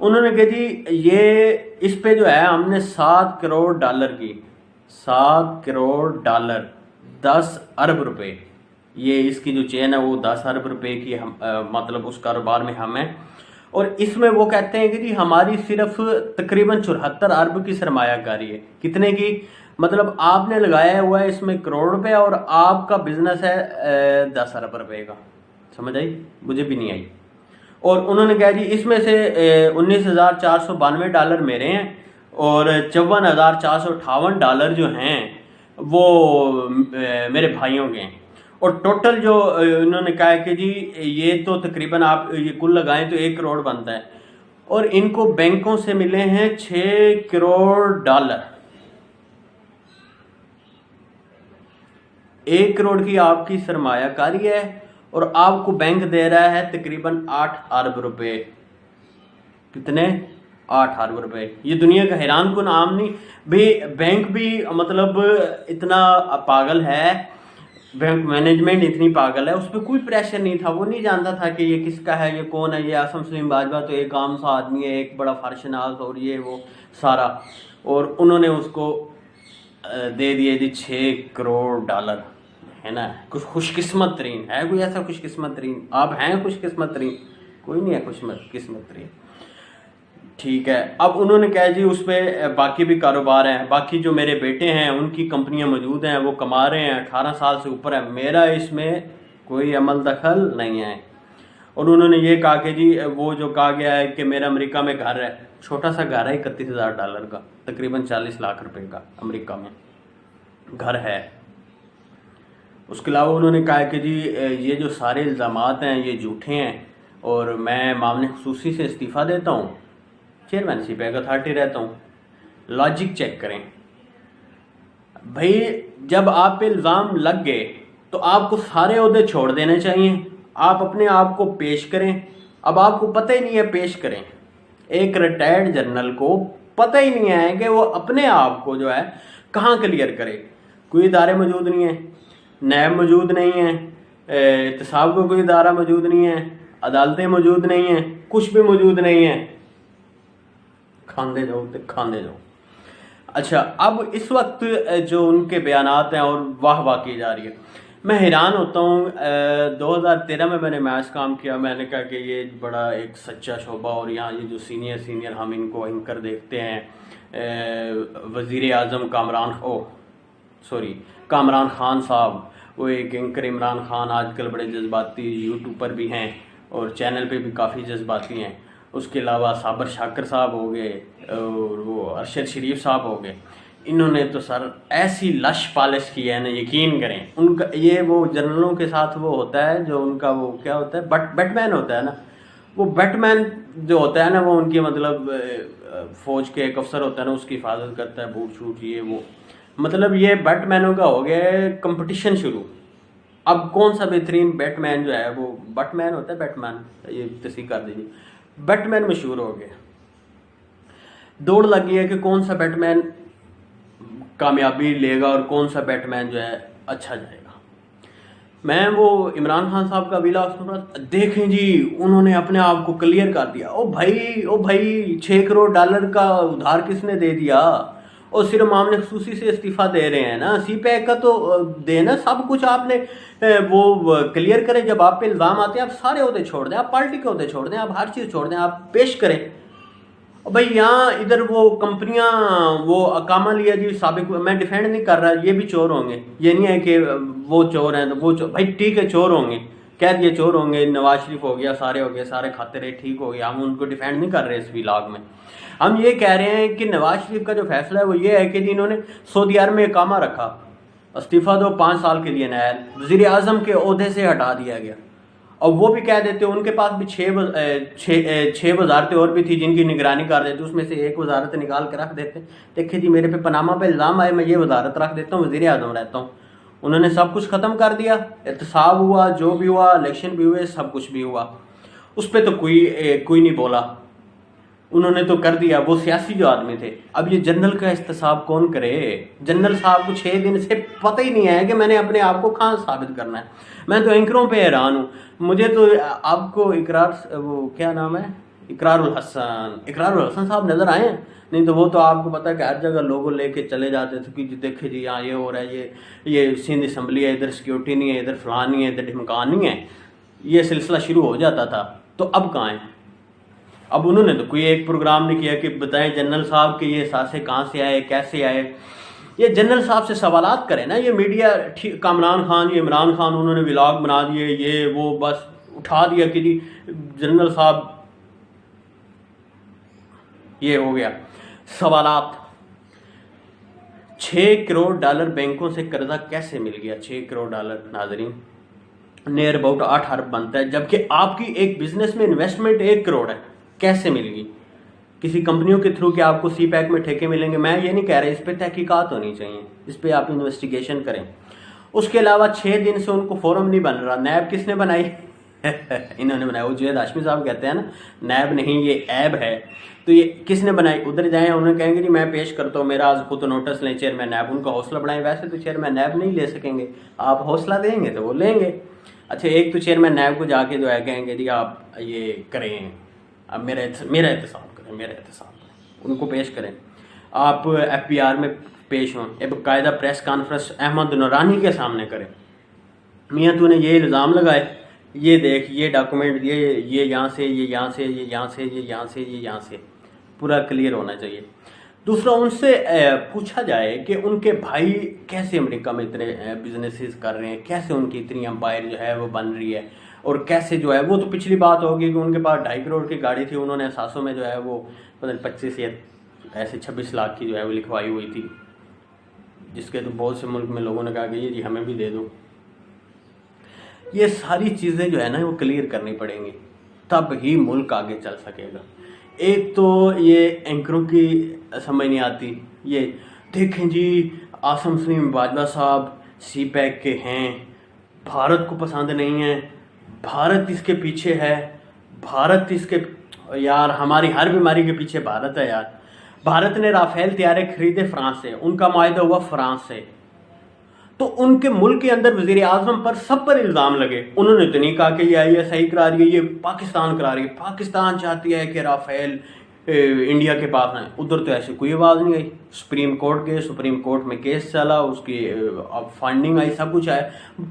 انہوں نے کہا جی یہ اس پہ جو ہے ہم نے $7 کروڑ کی $7 کروڑ 10 ارب روپے، یہ اس کی جو چین ہے وہ 10 ارب روپے کی مطلب اس کاروبار میں ہم ہیں، اور اس میں وہ کہتے ہیں کہ جی ہماری صرف تقریباً 74 ارب کی سرمایہ کاری ہے۔ کتنے کی؟ مطلب آپ نے لگایا ہوا ہے اس میں کروڑ روپے اور آپ کا بزنس ہے 10 ارب روپے کا۔ سمجھ آئی؟ مجھے بھی نہیں آئی۔ اور انہوں نے کہا جی اس میں سے $19,492 میرے ہیں اور $54,458 جو ہیں وہ میرے بھائیوں کے ہیں، اور ٹوٹل جو انہوں نے کہا ہے کہ جی یہ تو تقریباً آپ یہ کل لگائیں تو 1 کروڑ بنتا ہے، اور ان کو بینکوں سے ملے ہیں $6 کروڑ۔ 1 کروڑ کی آپ کی سرمایہ کاری ہے اور آپ کو بینک دے رہا ہے تقریباً 8 ارب روپے۔ کتنے؟ 8 ارب روپے۔ یہ دنیا کا حیران کن عام نہیں بھی، بینک بھی مطلب اتنا پاگل ہے، بینک مینجمنٹ اتنی پاگل ہے، اس پہ کوئی پریشر نہیں تھا، وہ نہیں جانتا تھا کہ یہ کس کا ہے، یہ کون ہے، یہ اعظم سلیم باجوہ تو ایک عام سا آدمی ہے، ایک بڑا فرشناز اور یہ وہ سارا، اور انہوں نے اس کو دے دیے جی $6 کروڑ، ہے نا؟ کچھ خوش قسمت ترین ہے، کوئی ایسا خوش قسمت ترین؟ آپ ہیں خوش قسمت ترین؟ کوئی نہیں ہے خوش قسمت ترین۔ ٹھیک ہے، اب انہوں نے کہا جی اس پہ باقی بھی کاروبار ہیں، باقی جو میرے بیٹے ہیں ان کی کمپنیاں موجود ہیں، وہ کما رہے ہیں، 18 سال سے اوپر ہے، میرا اس میں کوئی عمل دخل نہیں ہے۔ اور انہوں نے یہ کہا کہ جی وہ جو کہا گیا ہے کہ میرا امریکہ میں گھر ہے، چھوٹا سا گھر ہے $31,000 کا، تقریباً 40 لاکھ روپے کا امریکہ میں گھر ہے۔ اس کے علاوہ انہوں نے کہا کہ جی یہ جو سارے الزامات ہیں یہ جھوٹے ہیں اور میں معاملے خصوصی سے استعفیٰ دیتا ہوں، چیئرمین سی پیک اتھارٹی رہتا ہوں۔ لاجک چیک کریں بھائی، جب آپ پہ الزام لگ گئے تو آپ کو سارے عہدے چھوڑ دینے چاہیے، آپ اپنے آپ کو پیش کریں۔ اب آپ کو پتہ ہی نہیں ہے پیش کریں، ایک ریٹائرڈ جنرل کو پتہ ہی نہیں ہے کہ وہ اپنے آپ کو جو ہے کہاں کلیئر کرے۔ کوئی ادارے موجود نہیں ہیں، نیب موجود نہیں ہیں، احتساب کا کوئی ادارہ موجود نہیں ہے، عدالتیں موجود نہیں ہیں، کچھ بھی موجود نہیں ہیں، کھاندے جاؤ۔ اچھا، اب اس وقت جو ان کے بیانات ہیں اور واہ واہ کی جا رہی ہے، میں حیران ہوتا ہوں۔ 2013 میں نے میچ کام کیا، میں نے کہا کہ یہ بڑا ایک سچا شعبہ، اور یہاں یہ جو سینئر ہم ان کو اینکر دیکھتے ہیں، وزیر اعظم کامران خان صاحب، وہ ایک اینکر عمران خان آج کل بڑے جذباتی یوٹیوب پر بھی ہیں اور چینل پہ بھی کافی جذباتی ہیں۔ اس کے علاوہ صابر شاکر صاحب ہو گئے اور وہ ارشد شریف صاحب ہو گئے، انہوں نے تو سر ایسی لش پالش کی ہے نا، یقین کریں۔ ان کا یہ وہ جنرلوں کے ساتھ وہ ہوتا ہے جو ان کا وہ کیا ہوتا ہے، بیٹ مین ہوتا ہے نا، وہ بیٹ مین جو ہوتا ہے نا، وہ ان کی مطلب فوج کے ایک افسر ہوتا ہے نا، اس کی حفاظت کرتا ہے، بوٹ شوٹ یہ وہ، مطلب یہ بیٹ مینوں کا ہو گیا کمپٹیشن شروع۔ اب کون سا بہترین بیٹ مین جو ہے، وہ بٹ مین ہوتا ہے، بیٹ مین، یہ تصحیح کر دیجیے، بیٹ مین مشہور ہو گیا، دوڑ لگ گئی ہے کہ کون سا بیٹ مین کامیابی لے گا اور کون سا بیٹ مین جو ہے اچھا جائے گا۔ میں وہ عمران خان صاحب کا ویلا سن رہا، دیکھیں جی انہوں نے اپنے آپ کو کلیئر کر دیا۔ او بھائی $6 کروڑ کا ادھار کس نے دے دیا؟ اور صرف معاملے خصوصی سے استعفیٰ دے رہے ہیں نا، سی پیک کا تو دینا، سب کچھ آپ نے وہ کلیئر کریں۔ جب آپ پہ الزام آتے ہیں آپ سارے عہدے چھوڑ دیں، آپ پارٹی کے عہدے چھوڑ دیں، آپ ہر چیز چھوڑ دیں، آپ پیش کریں۔ بھائی یہاں ادھر وہ کمپنیاں وہ اقامہ لیا جی سابق، میں ڈیفینڈ نہیں کر رہا، یہ بھی چور ہوں گے، یہ نہیں ہے کہ وہ چور ہیں تو وہ چور، بھائی ٹھیک ہے چور ہوں گے، کہہ دیے چور ہوں گے، نواز شریف ہو گیا، سارے کھاتے رہے، ٹھیک ہو گیا، ہم ان کو ڈیفینڈ نہیں کر رہے اس ویلاگ میں۔ ہم یہ کہہ رہے ہیں کہ نواز شریف کا جو فیصلہ ہے وہ یہ ہے کہ جی انہوں نے سعودی عرب میں اقامہ رکھا، استعفیٰ دو 5 سال کے لیے نائل، وزیر اعظم کے عہدے سے ہٹا دیا گیا، اور وہ بھی کہہ دیتے ان کے پاس بھی 6 وزارتیں اور بھی تھی جن کی نگرانی کر دیتے، اس میں سے ایک وزارت نکال کے رکھ دیتے، دیکھیں جی میرے پہ پاناما پہ الزام آئے، میں یہ وزارت رکھ دیتا ہوں، وزیر اعظم رہتا ہوں۔ انہوں نے سب کچھ ختم کر دیا، احتساب ہوا، جو بھی ہوا، الیکشن بھی ہوئے، سب کچھ بھی ہوا، اس پہ تو کوئی نہیں بولا، انہوں نے تو کر دیا، وہ سیاسی جو آدمی تھے۔ اب یہ جنرل کا احتساب کون کرے؟ جنرل صاحب کو 6 دن سے پتہ ہی نہیں ہے کہ میں نے اپنے آپ کو کہاں ثابت کرنا ہے۔ میں تو اینکروں پہ حیران ہوں، مجھے تو آپ کو اقرار وہ کیا نام ہے، اقرار الحسن صاحب نظر آئے ہیں؟ نہیں تو وہ تو آپ کو پتا ہے کہ ہر جگہ لوگوں لے کے چلے جاتے تھے کہ دیکھے جی یہاں یہ ہو رہا ہے، یہ سندھ اسمبلی ہے، ادھر سیکیورٹی نہیں ہے، ادھر فلان نہیں ہے، ادھر ڈھمکان نہیں ہے، یہ سلسلہ شروع ہو جاتا تھا۔ تو اب کہاں ہیں؟ اب انہوں نے تو کوئی ایک پروگرام نہیں کیا کہ بتائیں جنرل صاحب کہ یہ سانسیں کہاں سے آئے، کیسے آئے۔ یہ جنرل صاحب سے سوالات کریں نا، یہ میڈیا کامران خان، یہ عمران خان، انہوں نے ولاگ بنا دیے، یہ وہ بس اٹھا دیا کہ جی جنرل صاحب یہ ہو گیا۔ سوالات، 6 کروڑ ڈالر بینکوں سے قرضہ کیسے مل گیا؟ 6 کروڑ ڈالر ناظرین نیئر اباؤٹ 8 ارب بنتا ہے، جبکہ آپ کی ایک بزنس میں انویسٹمنٹ 1 کروڑ ہے، کیسے مل گئی؟ کسی کمپنیوں کے تھرو کہ آپ کو سی پیک میں ٹھیکے ملیں گے؟ میں یہ نہیں کہہ رہا، اس پہ تحقیقات ہونی چاہیے، اس پہ آپ انویسٹیگیشن کریں۔ اس کے علاوہ 6 دن سے ان کو فورم نہیں بن رہا، نیب کس نے بنائی؟ انہوں نے بنایا، وہ جوید ہاشمی صاحب کہتے ہیں نا نیب نہیں یہ ایب ہے، تو یہ کس نے بنائی؟ ادھر جائیں انہیں کہیں گے جی میں پیش کرتا ہوں، میرا آج خود نوٹس لیں چیئرمین نیب، ان کا حوصلہ بڑھائیں۔ ویسے تو چیئرمین نیب نہیں لے سکیں گے، آپ حوصلہ دیں گے تو وہ لیں گے۔ اچھا ایک تو چیئرمین نیب کو جا کے جو ہے کہیں گے جی آپ یہ کریں، اب میرا احتساب کریں، ان کو پیش کریں، آپ ایف بی آر میں پیش ہوں، ایک باقاعدہ پریس کانفرنس احمد نورانی کے سامنے کریں، میاں تو نے یہ الزام لگائے، یہ دیکھ یہ ڈاکومنٹ، یہ یہاں سے، یہ یہاں سے، یہ یہاں سے، یہ یہاں سے، یہ یہاں سے، پورا کلیئر ہونا چاہیے۔ دوسرا ان سے پوچھا جائے کہ ان کے بھائی کیسے امریکہ میں اتنے بزنسز کر رہے ہیں، کیسے ان کی اتنی امپائر جو ہے وہ بن رہی ہے، اور کیسے جو ہے وہ تو پچھلی بات ہوگی کہ ان کے پاس 2.5 کروڑ کی گاڑی تھی، انہوں نے اثاثوں میں جو ہے وہ 25 یا ایسے 26 لاکھ کی جو ہے وہ لکھوائی ہوئی تھی، جس کے تو بہت سے ملک میں لوگوں نے کہا کہ جی ہمیں بھی دے دو۔ یہ ساری چیزیں جو ہے نا وہ کلیئر کرنی پڑیں گی، تب ہی ملک آگے چل سکے گا۔ ایک تو یہ اینکروں کی سمجھ نہیں آتی، یہ دیکھیں جی عاصم سلیم باجوہ صاحب سی پیک کے ہیں، بھارت کو پسند نہیں ہے، بھارت اس کے پیچھے ہے، بھارت اس کے، یار ہماری ہر بیماری کے پیچھے بھارت ہے یار۔ بھارت نے رافیل طیارے خریدے فرانس سے، ان کا معاہدہ ہوا فرانس سے، تو ان کے ملک کے اندر وزیر اعظم پر سب پر الزام لگے، انہوں نے تو نہیں کہا کہ یہ ISI کرا رہی ہے، یہ پاکستان کرا رہی ہے، پاکستان چاہتی ہے کہ رافیل انڈیا کے پاس ہیں، ادھر تو ایسی کوئی آواز نہیں آئی۔ سپریم کورٹ گئے، سپریم کورٹ میں کیس چلا، اس کی فنڈنگ آئی، سب کچھ آیا،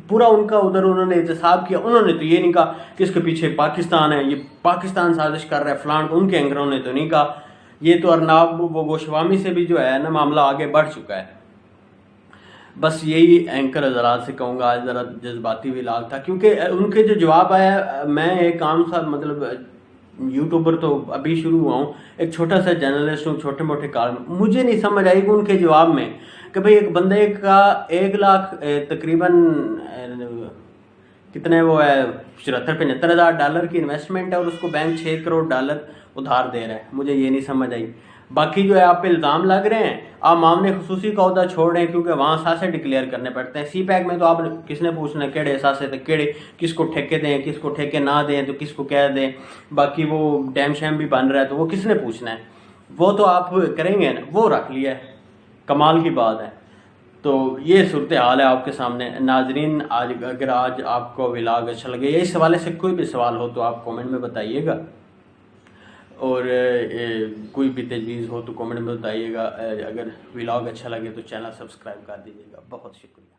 پورا ان کا ادھر انہوں نے احتساب کیا۔ انہوں نے تو یہ نہیں کہا کہ اس کے پیچھے پاکستان ہے، یہ پاکستان سازش کر رہا ہے فلان، ان کے اینکروں نے تو نہیں کہا۔ یہ تو ارناب گوشوامی سے بھی جو ہے نا معاملہ آگے بڑھ چکا ہے۔ بس یہی اینکر حضرات سے کہوں گا، آج ذرا جذباتی ولاگ تھا، کیونکہ ان کے جو جواب آیا، میں ایک عام سا مطلب یوٹیوبر تو ابھی شروع ہوا ہوں، ایک چھوٹا سا جرنلسٹ ہوں، چھوٹے موٹے کار، مجھے نہیں سمجھ آئی کہ ان کے جواب میں کہ بھئی ایک بندے کا 1 لاکھ تقریباً کتنے وہ ہے 74-75 ہزار ڈالر کی انویسٹمنٹ ہے، اور اس کو بینک 6 کروڑ ڈالر ادھار دے رہا ہے، مجھے یہ نہیں سمجھ آئی۔ باقی جو ہے آپ پہ الزام لگ رہے ہیں، آپ معاملے خصوصی کا عہدہ چھوڑ رہے ہیں، کیونکہ وہاں اثاثے ڈکلیئر کرنے پڑتے ہیں۔ سی پیک میں تو آپ کس نے پوچھنا ہے کیڑے اثاثے تھے، کیڑے کس کو ٹھیکے دیں، کس کو ٹھیکے نہ دیں، تو کس کو کہہ دیں، باقی وہ ڈیم شیم بھی بن رہا ہے تو وہ کس نے پوچھنا ہے، وہ تو آپ کریں گے نا، وہ رکھ لیا ہے، کمال کی بات ہے۔ تو یہ صورتحال ہے آپ کے سامنے ناظرین۔ اگر آج آپ کو ولاگ اچھا لگے یا اس حوالے سے کوئی بھی سوال ہو تو آپ کومنٹ میں بتائیے گا، اور کوئی بھی تجویز ہو تو کومنٹ میں بتائیے گا۔ اگر ولاگ اچھا لگے تو چینل سبسکرائب کر دیجیے گا۔ بہت شکریہ۔